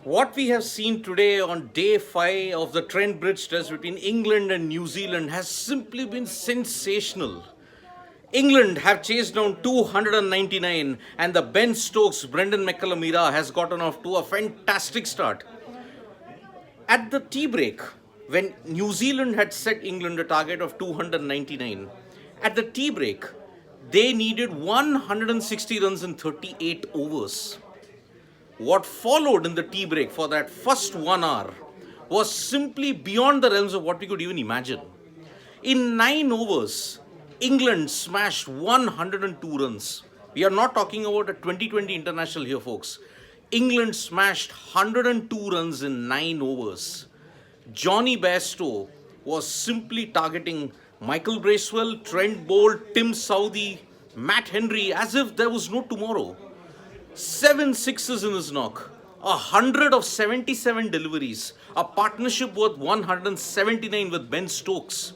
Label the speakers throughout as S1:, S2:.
S1: What we have seen today on day 5 of the Trent Bridge test between England and New Zealand has simply been sensational. England have chased down 299 and the Ben Stokes Brendan McCullum era has gotten off to a fantastic start. At the tea break, when New Zealand had set England a target of 299, at the tea break, they needed 160 runs in 38 overs. What followed in the tea break for that first 1 hour was simply beyond the realms of what we could even imagine. In 9 overs, England smashed 102 runs. We are not talking about a 2020 international here, folks. England smashed 102 runs in 9 overs. Johnny Bairstow was simply targeting Michael Bracewell, Trent Bolt, Tim Southee, Matt Henry as if there was no tomorrow. 7 sixes in his knock, 100 of 77 deliveries, a partnership worth 179 with Ben Stokes.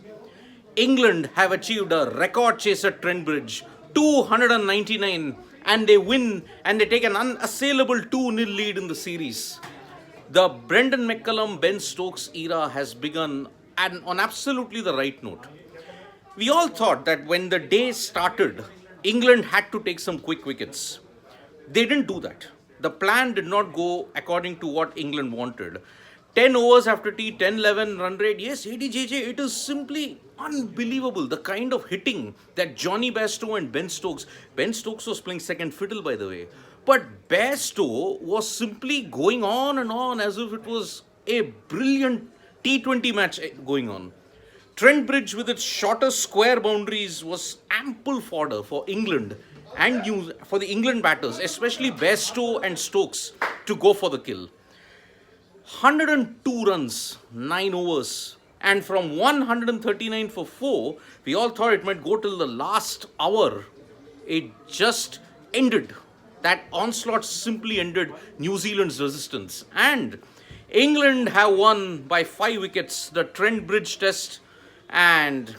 S1: England have achieved a record chase at Trent Bridge, 299, and they win and they take an unassailable 2-0 lead in the series. The Brendan McCullum, Ben Stokes era has begun and on absolutely the right note. We all thought that when the day started, England had to take some quick wickets. They didn't do that. The plan did not go according to what England wanted. 10 overs after tea, 10-11 run rate. Yes, ADJJ, it is simply unbelievable. The kind of hitting that Johnny Bairstow and Ben Stokes was playing second fiddle, by the way. But Bairstow was simply going on and on as if it was a brilliant T20 match going on. Trent Bridge, with its shorter square boundaries, was ample fodder for England and for the England batters, especially Bairstow and Stokes, to go for the kill. 102 runs, 9 overs. And from 139 for 4, we all thought it might go till the last hour. It just ended. That onslaught simply ended New Zealand's resistance. And England have won by 5 wickets the Trent Bridge test. And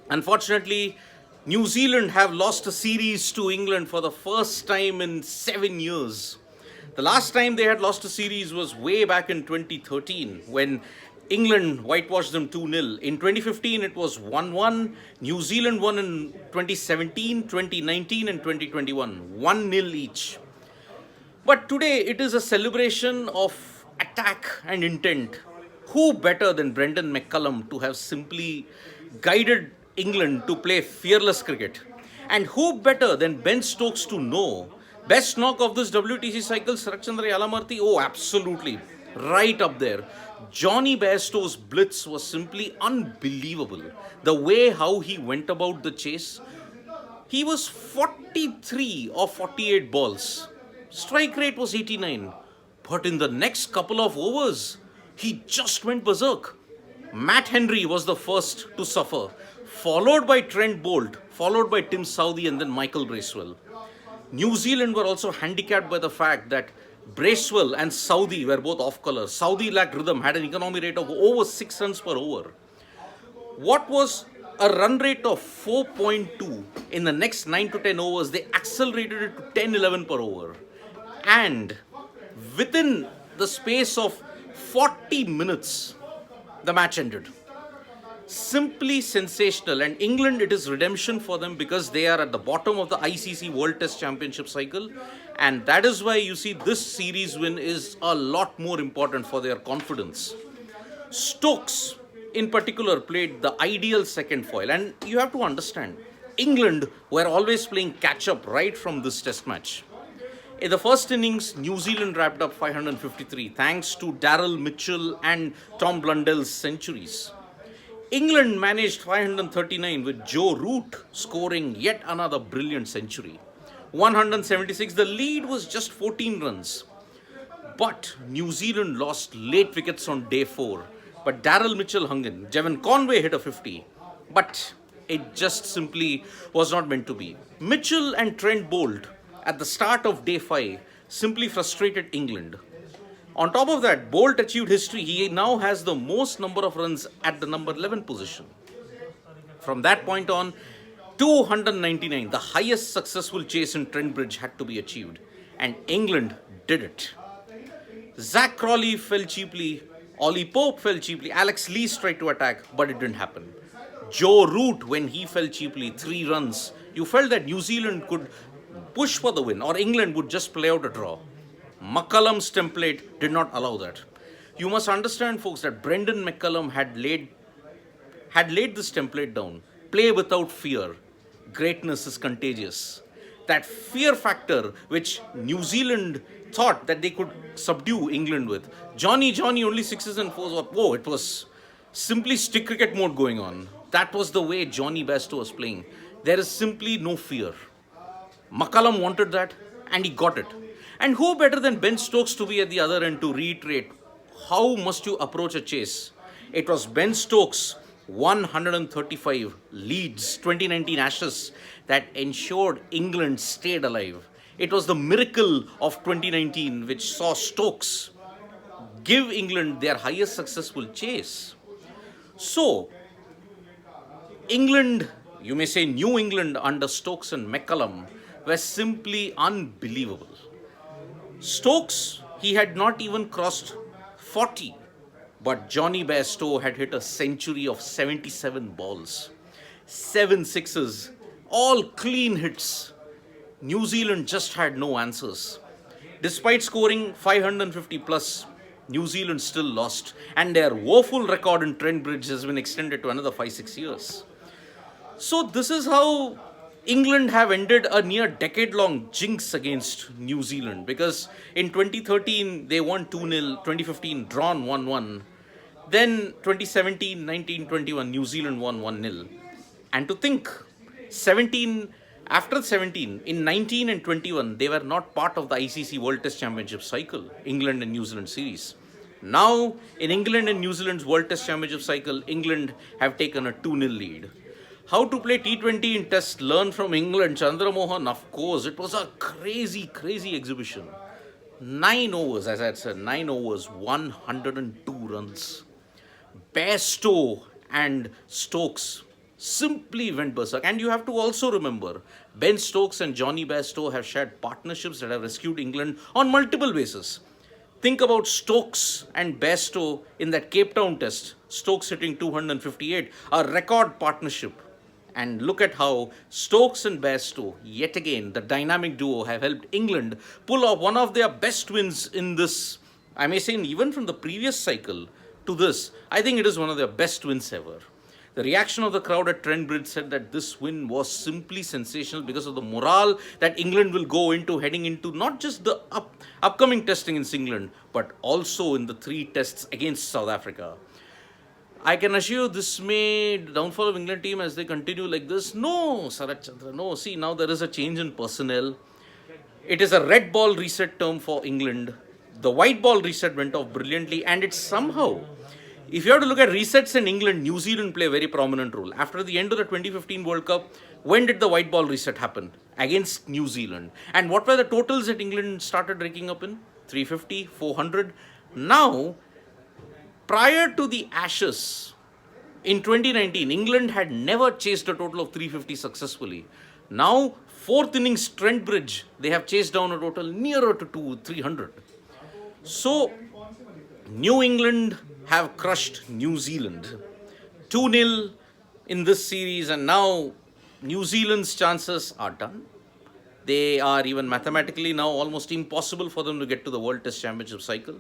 S1: unfortunately, New Zealand have lost a series to England for the first time in 7 years. The last time they had lost a series was way back in 2013 when England whitewashed them 2-0. In 2015, it was 1-1. New Zealand won in 2017, 2019 and 2021. 1-0 each. But today, it is a celebration of attack and intent. Who better than Brendan McCullum to have simply guided England to play fearless cricket? And who better than Ben Stokes to know? Best knock of this WTC cycle, Sarakchandra Yalamarthi? Oh, absolutely. Right up there. Johnny Bairstow's blitz was simply unbelievable. The way how he went about the chase. He was 43 of 48 balls. Strike rate was 89. But in the next couple of overs, he just went berserk. Matt Henry was the first to suffer, followed by Trent Bolt, followed by Tim Southee and then Michael Bracewell. New Zealand were also handicapped by the fact that Bracewell and Southee were both off colour. Southee lacked rhythm, had an economy rate of over 6 runs per over. What was a run rate of 4.2 in the next 9 to 10 overs, they accelerated it to 10-11 per over. And within the space of 40 minutes, the match ended. Simply sensational. And England, it is redemption for them because they are at the bottom of the ICC World Test Championship cycle. And that is why you see this series win is a lot more important for their confidence. Stokes, in particular, played the ideal second foil. And you have to understand, England were always playing catch-up right from this test match. In the first innings, New Zealand wrapped up 553 thanks to Daryl Mitchell and Tom Blundell's centuries. England managed 539 with Joe Root scoring yet another brilliant century. 176, the lead was just 14 runs. But New Zealand lost late wickets on day 4. But Daryl Mitchell hung in. Jevon Conway hit a 50. But it just simply was not meant to be. Mitchell and Trent Bolt at the start of day 5 simply frustrated England. On top of that, Bolt achieved history. He now has the most number of runs at the number 11 position. From that point on, 299, the highest successful chase in Trent Bridge, had to be achieved. And England did it. Zach Crawley fell cheaply. Ollie Pope fell cheaply. Alex Lees tried to attack, but it didn't happen. Joe Root, when he fell cheaply, 3 runs. You felt that New Zealand could push for the win, or England would just play out a draw. McCullum's template did not allow that. You must understand, folks, that Brendan McCullum had laid this template down. Play without fear. Greatness is contagious. That fear factor which New Zealand thought that they could subdue England with. Johnny, only sixes and fours. Whoa, it was simply stick cricket mode going on. That was the way Johnny Bairstow was playing. There is simply no fear. McCullum wanted that, and he got it. And who better than Ben Stokes to be at the other end to reiterate how must you approach a chase? It was Ben Stokes' 135 leads, 2019 Ashes, that ensured England stayed alive. It was the miracle of 2019 which saw Stokes give England their highest successful chase. So, England, you may say New England under Stokes and McCullum, were simply unbelievable. Stokes, he had not even crossed 40, but Johnny Bairstow had hit a century of 77 balls, 7 sixes, all clean hits. New Zealand just had no answers. Despite scoring 550 plus, New Zealand still lost, and their woeful record in Trent Bridge has been extended to another 5-6 years. So this is how England have ended a near decade-long jinx against New Zealand, because in 2013 they won 2-0, 2015 drawn 1-1, then 2017, 19, 21 New Zealand won 1-0. And to think, 17 after 17 in 19 and 21 they were not part of the ICC World Test Championship cycle, England and New Zealand series. Now in England and New Zealand's World Test Championship cycle, England have taken a 2-0 lead. How to play T20 in Test, learn from England. Chandra Mohan, of course. It was a crazy, crazy exhibition. 9 overs, as I had said, 9 overs, 102 runs. Bairstow and Stokes simply went berserk. And you have to also remember, Ben Stokes and Johnny Bairstow have shared partnerships that have rescued England on multiple bases. Think about Stokes and Bairstow in that Cape Town Test. Stokes hitting 258, a record partnership. And look at how Stokes and Bairstow, yet again, the dynamic duo, have helped England pull off one of their best wins in this, I may say, even from the previous cycle to this. I think it is one of their best wins ever. The reaction of the crowd at Trent Bridge said that this win was simply sensational because of the morale that England will go into heading into not just the upcoming test against England, but also in the 3 tests against South Africa. I can assure you this may downfall of England team as they continue like this. No, Sarat Chandra, no. See, now there is a change in personnel. It is a red ball reset term for England. The white ball reset went off brilliantly, and it's somehow, if you have to look at resets in England, New Zealand play a very prominent role. After the end of the 2015 World Cup, when did the white ball reset happen? Against New Zealand. And what were the totals that England started raking up in? 350, 400. Now, prior to the Ashes in 2019, England had never chased a total of 350 successfully. Now, 4th innings Trent Bridge, they have chased down a total nearer to 300. So, New England have crushed New Zealand 2-0 in this series, and now New Zealand's chances are done. They are even mathematically now almost impossible for them to get to the World Test Championship cycle.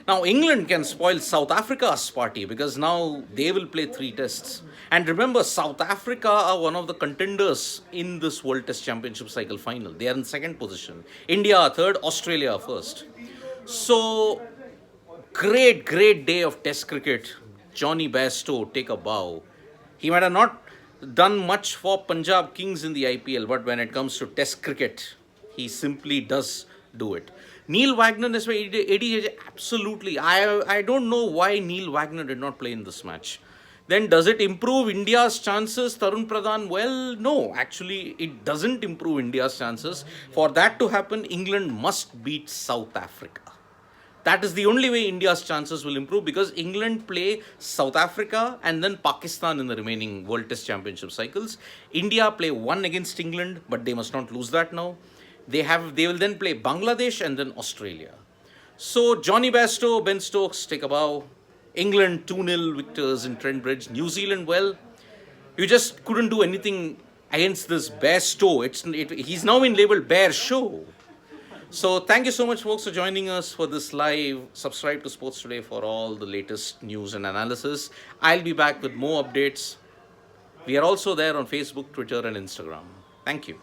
S1: Now, England can spoil South Africa's party because now they will play 3 tests. And remember, South Africa are one of the contenders in this World Test Championship cycle final. They are in 2nd position. India are 3rd, Australia are 1st. So, great day of Test cricket. Johnny Bairstow, take a bow. He might have not done much for Punjab Kings in the IPL, but when it comes to Test cricket, he simply does do it. Neil Wagner is absolutely. I don't know why Neil Wagner did not play in this match. Then does it improve India's chances, Tarun Pradhan? Well, no. Actually, it doesn't improve India's chances. For that to happen, England must beat South Africa. That is the only way India's chances will improve, because England play South Africa and then Pakistan in the remaining World Test Championship cycles. India play 1 against England, but they must not lose that now. They will then play Bangladesh and then Australia. So Johnny Bairstow, Ben Stokes take a bow. England 2-0 victors in Trent Bridge. New Zealand, well, you just couldn't do anything against this Bairstow. He's now been labeled Bear Show. So thank you so much, folks, for joining us for this live. Subscribe to Sports Today for all the latest news and analysis. I'll be back with more updates. We are also there on Facebook, Twitter, and Instagram. Thank you.